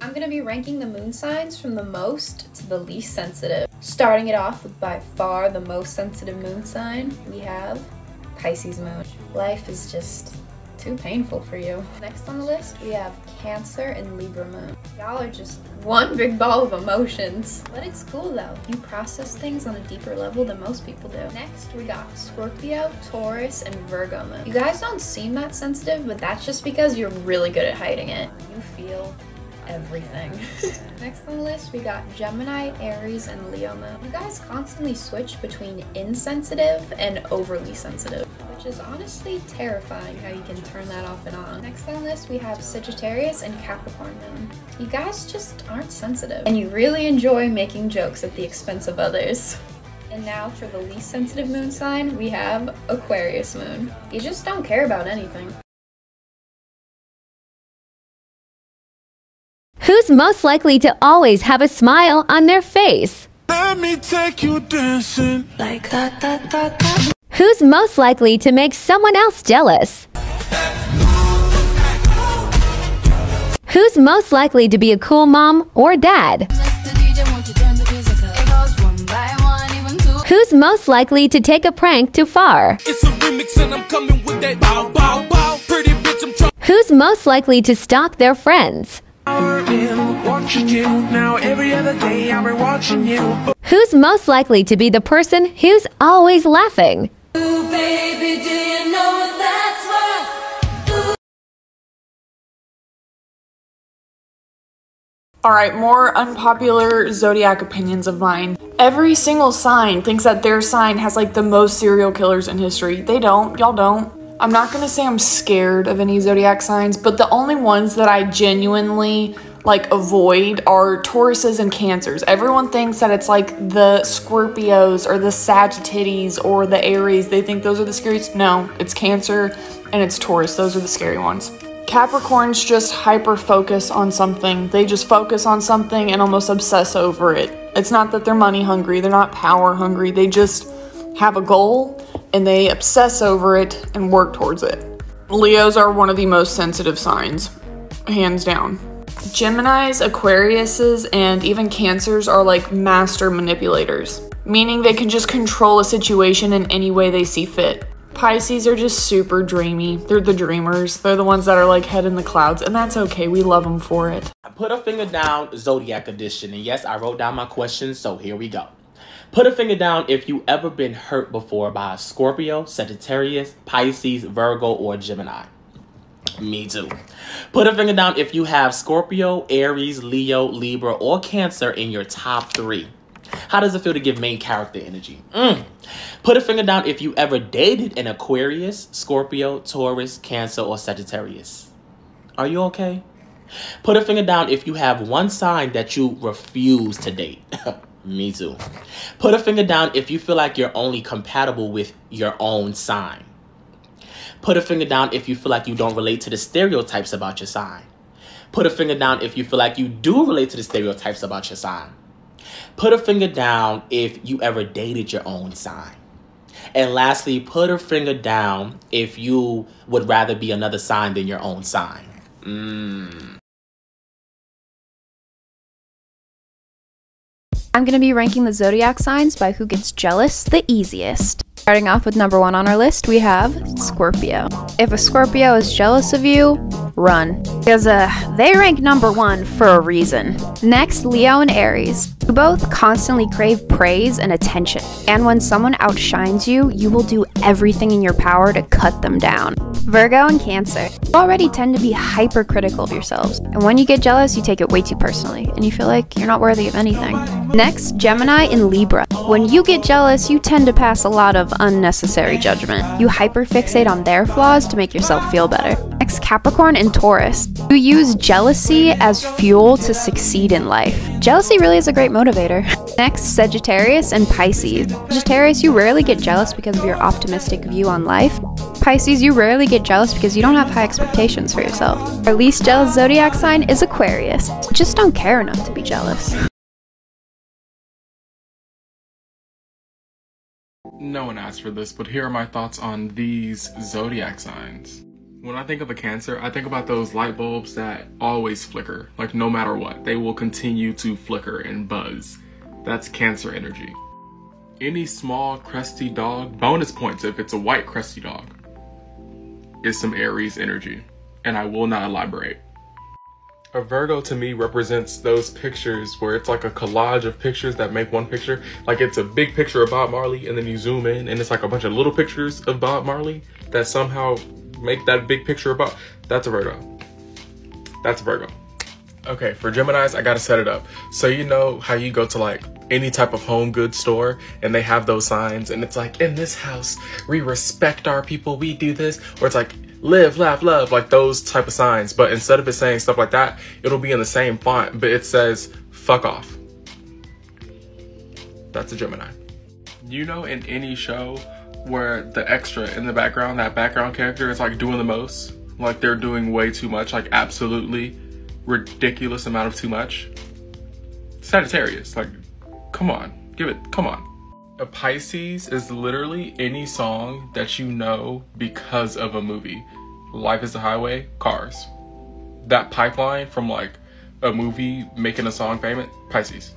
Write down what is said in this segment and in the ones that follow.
I'm gonna be ranking the moon signs from the most to the least sensitive. Starting it off with by far the most sensitive moon sign, we have Pisces moon. Life is just too painful for you. Next on the list, we have Cancer and Libra moon. Y'all are just one big ball of emotions. But it's cool though. You process things on a deeper level than most people do. Next, we got Scorpio, Taurus, and Virgo moon. You guys don't seem that sensitive, but that's just because you're really good at hiding it. You feel everything. Next on the list, we got Gemini, Aries, and Leo moon. You guys constantly switch between insensitive and overly sensitive, which is honestly terrifying how you can turn that off and on. Next on the list, we have Sagittarius and Capricorn moon. You guys just aren't sensitive, and you really enjoy making jokes at the expense of others. And now for the least sensitive moon sign, we have Aquarius moon. You just don't care about anything. Who's most likely to always have a smile on their face? Let me take you dancing like that. Who's most likely to make someone else jealous? Who's most likely to be a cool mom or dad? Who's most likely to take a prank too far? It's a remix and I'm coming with that bow bow bow. Pretty bitch, I'm trying. Who's most likely to stalk their friends? Watching you now every other day. I've been watching you. Who's most likely to be the person who's always laughing? Ooh, baby, do you know that's what? Alright, more unpopular zodiac opinions of mine. Every single sign thinks that their sign has like the most serial killers in history. They don't. Y'all don't. I'm not gonna say I'm scared of any zodiac signs, but the only ones that I genuinely like avoid are Tauruses and Cancers. Everyone thinks that it's like the Scorpios or the Sagittarius or the Aries. They think those are the scariest. No, it's Cancer and it's Taurus. Those are the scary ones. Capricorns just hyper focus on something. They just focus on something and almost obsess over it. It's not that they're money hungry. They're not power hungry. They just have a goal and they obsess over it and work towards it. Leos are one of the most sensitive signs, hands down. Geminis, Aquariuses, and even Cancers are like master manipulators, meaning they can just control a situation in any way they see fit. Pisces are just super dreamy. They're the dreamers. They're the ones that are like head in the clouds, and that's okay. We love them for it. Put a finger down, Zodiac edition. And yes, I wrote down my questions, so here we go. Put a finger down if you ever been hurt before by a Scorpio, Sagittarius, Pisces, Virgo, or Gemini. Me too. Put a finger down if you have Scorpio, Aries, Leo, Libra, or Cancer in your top 3. How does it feel to give main character energy? Put a finger down if you ever dated an Aquarius, Scorpio, Taurus, Cancer, or Sagittarius. Are you okay? Put a finger down if you have one sign that you refuse to date. Me too. Put a finger down if you feel like you're only compatible with your own sign. Put a finger down if you feel like you don't relate to the stereotypes about your sign. Put a finger down if you feel like you do relate to the stereotypes about your sign. Put a finger down if you ever dated your own sign. And lastly, put a finger down if you would rather be another sign than your own sign. I'm going to be ranking the zodiac signs by who gets jealous the easiest. Starting off with number 1 on our list, we have Scorpio. If a Scorpio is jealous of you, run. Because they rank number 1 for a reason. Next, Leo and Aries. You both constantly crave praise and attention. And when someone outshines you, you will do everything in your power to cut them down. Virgo and Cancer. You already tend to be hypercritical of yourselves. And when you get jealous, you take it way too personally. And you feel like you're not worthy of anything. Next, Gemini and Libra. When you get jealous, you tend to pass a lot of unnecessary judgment. You hyperfixate on their flaws to make yourself feel better. Next, Capricorn and Taurus. You use jealousy as fuel to succeed in life. Jealousy really is a great motivator. Next, Sagittarius and Pisces. Sagittarius, you rarely get jealous because of your optimistic view on life. Pisces, you rarely get jealous because you don't have high expectations for yourself. Our least jealous zodiac sign is Aquarius. Just don't care enough to be jealous. No one asked for this, but here are my thoughts on these zodiac signs. When I think of a Cancer, I think about those light bulbs that always flicker, like no matter what. They will continue to flicker and buzz. That's Cancer energy. Any small, crusty dog, bonus points if it's a white, crusty dog, is some Aries energy, and I will not elaborate. A Virgo to me represents those pictures where it's like a collage of pictures that make one picture. Like it's a big picture of Bob Marley, and then you zoom in and it's like a bunch of little pictures of Bob Marley that somehow make that big picture about. That's a Virgo. That's a Virgo. Okay, for Geminis, I gotta set it up. So you know how you go to like any type of home goods store and they have those signs and it's like, in this house, we respect our people, we do this. Or it's like, live, laugh, love, like those type of signs. But instead of it saying stuff like that, it'll be in the same font, but it says, fuck off. That's a Gemini. You know, in any show where the extra in the background, that background character is like doing the most, like they're doing way too much, like absolutely ridiculous amount of too much. Sagittarius, like, come on, come on. A Pisces is literally any song that you know because of a movie. Life is the Highway, Cars. That pipeline from like a movie making a song famous, Pisces.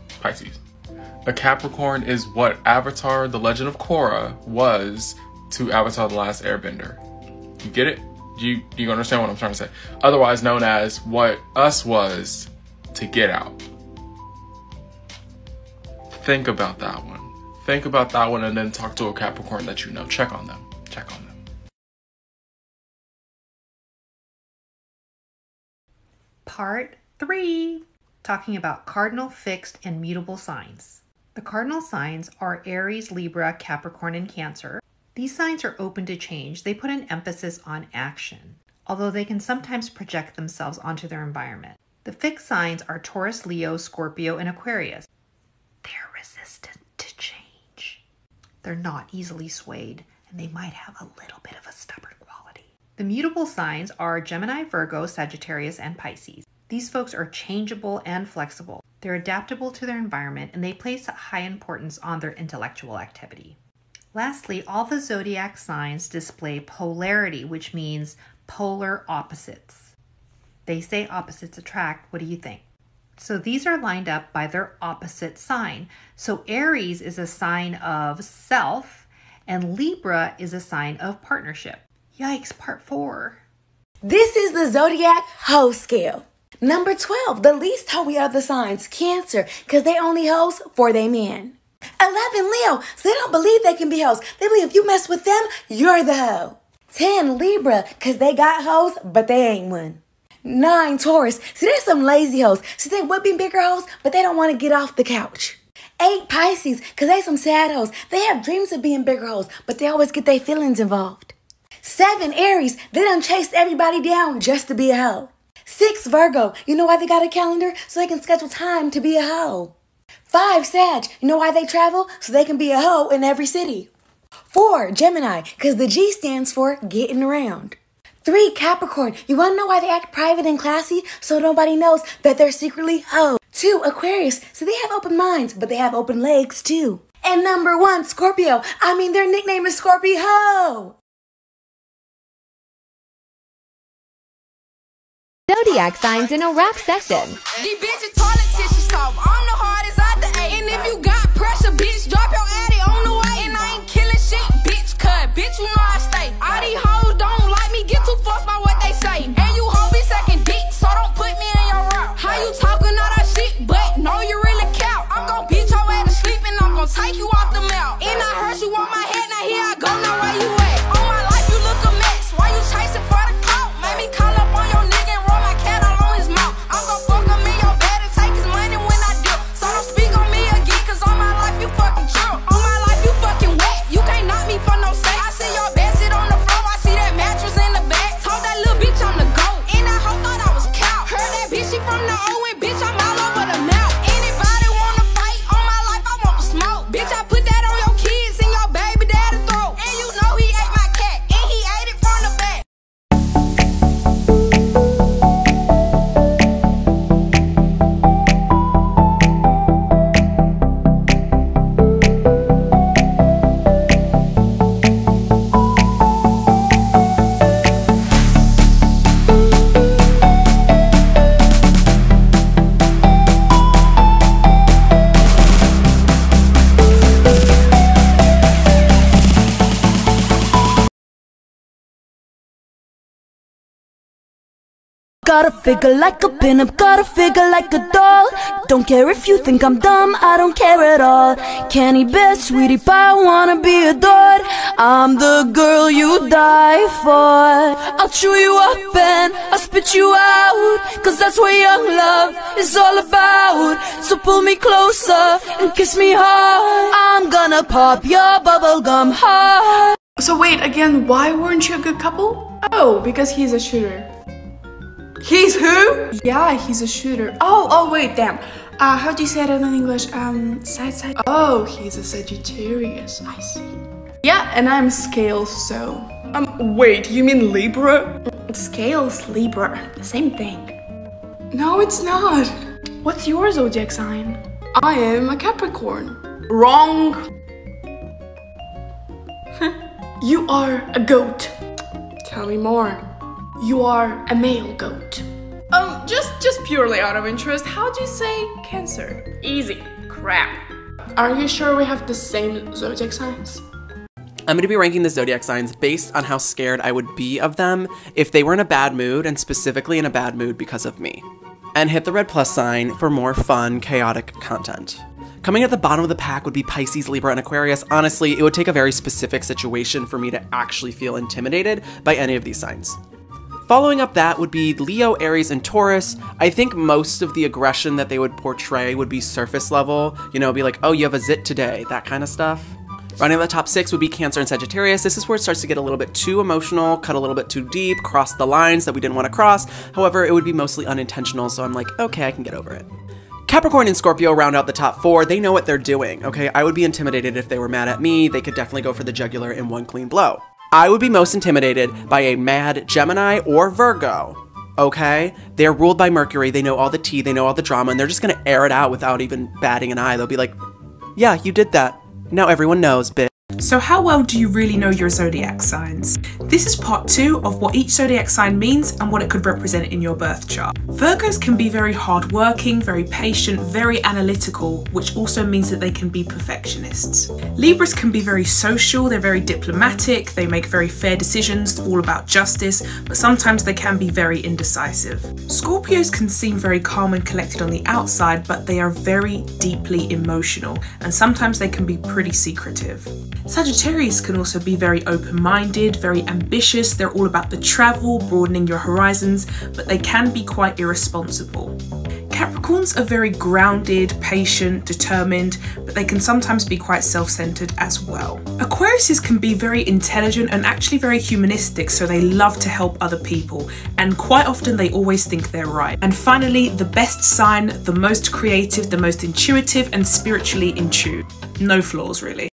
A Capricorn is what Avatar: The Legend of Korra was to Avatar: The Last Airbender. You get it? Do you understand what I'm trying to say? Otherwise known as what Us was to Get Out. Think about that one. Think about that one and then talk to a Capricorn that you know. Check on them. Check on them. Part 3, talking about cardinal, fixed, and mutable signs. The cardinal signs are Aries, Libra, Capricorn, and Cancer. These signs are open to change. They put an emphasis on action, although they can sometimes project themselves onto their environment. The fixed signs are Taurus, Leo, Scorpio, and Aquarius. They're resistant to change. They're not easily swayed, and they might have a little bit of a stubborn quality. The mutable signs are Gemini, Virgo, Sagittarius, and Pisces. These folks are changeable and flexible. They're adaptable to their environment, and they place a high importance on their intellectual activity. Lastly, all the zodiac signs display polarity, which means polar opposites. They say opposites attract. What do you think? So these are lined up by their opposite sign. So Aries is a sign of self, and Libra is a sign of partnership. Yikes, part 4. This is the Zodiac hoe scale. Number 12, the least hoey of the signs, Cancer, because they only hoes for they men. 11, Leo, so they don't believe they can be hoes. They believe if you mess with them, you're the hoe. 10, Libra, because they got hoes, but they ain't one. 9, Taurus, see there's some lazy hoes. So they would be bigger hoes, but they don't want to get off the couch. 8, Pisces, because they some sad hoes. They have dreams of being bigger hoes, but they always get their feelings involved. 7, Aries, they done chased everybody down just to be a hoe. 6, Virgo, you know why they got a calendar? So they can schedule time to be a hoe. 5, Sag, you know why they travel? So they can be a hoe in every city. 4, Gemini, because the G stands for getting around. 3, Capricorn, you want to know why they act private and classy? So nobody knows that they're secretly hoe. 2, Aquarius, so they have open minds, but they have open legs too. And number 1, Scorpio, their nickname is Scorpio. Zodiac signs in a rap session. These bitches toilet tissue soft. I'm the hardest out the eight. And if you got pressure, bitch, drop your addy on the way. And I ain't killing shit, bitch, cut. Bitch, you know I stay. All these hoes don't like me, get too forced by what they say. And you hoes be second dick, so don't put me in your route. How you talking all that shit, but no, you really count. I'm gon' beat your ass to sleep and I'm gon' take you off the mount. And I heard you on my head, now here I go, now where you at? On my life, you look a mess. Why you chasing for the clout? Made me call up on your nigga and roll my cat all on his mouth. I'm gon' fuck him in your bed and take his money when I do. So don't speak on me again, cause I'm Got a figure like a pin-up, got a figure like a doll. Don't care if you think I'm dumb, I don't care at all. Candy bear, sweetie pie, wanna be adored. I'm the girl you die for. I'll chew you up and I'll spit you out, cause that's what young love is all about. So pull me closer and kiss me hard. I'm gonna pop your bubblegum heart. So wait, again, why weren't you a good couple? Oh, because he's a shooter. He's who? Yeah, he's a shooter. Oh, wait, damn. How do you say that in English? Side. Oh, he's a Sagittarius, I see. Yeah, and I'm Scales, so. Wait, you mean Libra? Scales, Libra, the same thing. No, it's not. What's your zodiac sign? I am a Capricorn. Wrong. You are a goat. Tell me more. You are a male goat. Just purely out of interest, how do you say Cancer? Easy. Crap. Are you sure we have the same zodiac signs? I'm going to be ranking the zodiac signs based on how scared I would be of them if they were in a bad mood, and specifically in a bad mood because of me. And hit the red plus sign for more fun, chaotic content. Coming at the bottom of the pack would be Pisces, Libra, and Aquarius. Honestly, it would take a very specific situation for me to actually feel intimidated by any of these signs. Following up that would be Leo, Aries, and Taurus. I think most of the aggression that they would portray would be surface level. You know, be like, oh, you have a zit today, that kind of stuff. Running the top 6 would be Cancer and Sagittarius. This is where it starts to get a little bit too emotional, cut a little bit too deep, cross the lines that we didn't want to cross. However, it would be mostly unintentional, so I'm like, okay, I can get over it. Capricorn and Scorpio round out the top 4. They know what they're doing, okay? I would be intimidated if they were mad at me. They could definitely go for the jugular in one clean blow. I would be most intimidated by a mad Gemini or Virgo, okay? They're ruled by Mercury. They know all the tea, they know all the drama, and they're just gonna air it out without even batting an eye. They'll be like, yeah, you did that. Now everyone knows, bitch. So how well do you really know your zodiac signs? This is part 2 of what each zodiac sign means and what it could represent in your birth chart. Virgos can be very hardworking, very patient, very analytical, which also means that they can be perfectionists. Libras can be very social, they're very diplomatic, they make very fair decisions, all about justice, but sometimes they can be very indecisive. Scorpios can seem very calm and collected on the outside, but they are very deeply emotional, and sometimes they can be pretty secretive. Sagittarius can also be very open-minded, very ambitious. They're all about the travel, broadening your horizons, but they can be quite irresponsible. Capricorns are very grounded, patient, determined, but they can sometimes be quite self-centered as well. Aquariuses can be very intelligent and actually very humanistic, so they love to help other people, and quite often they always think they're right. And finally, the best sign, the most creative, the most intuitive, and spiritually in tune. No flaws, really.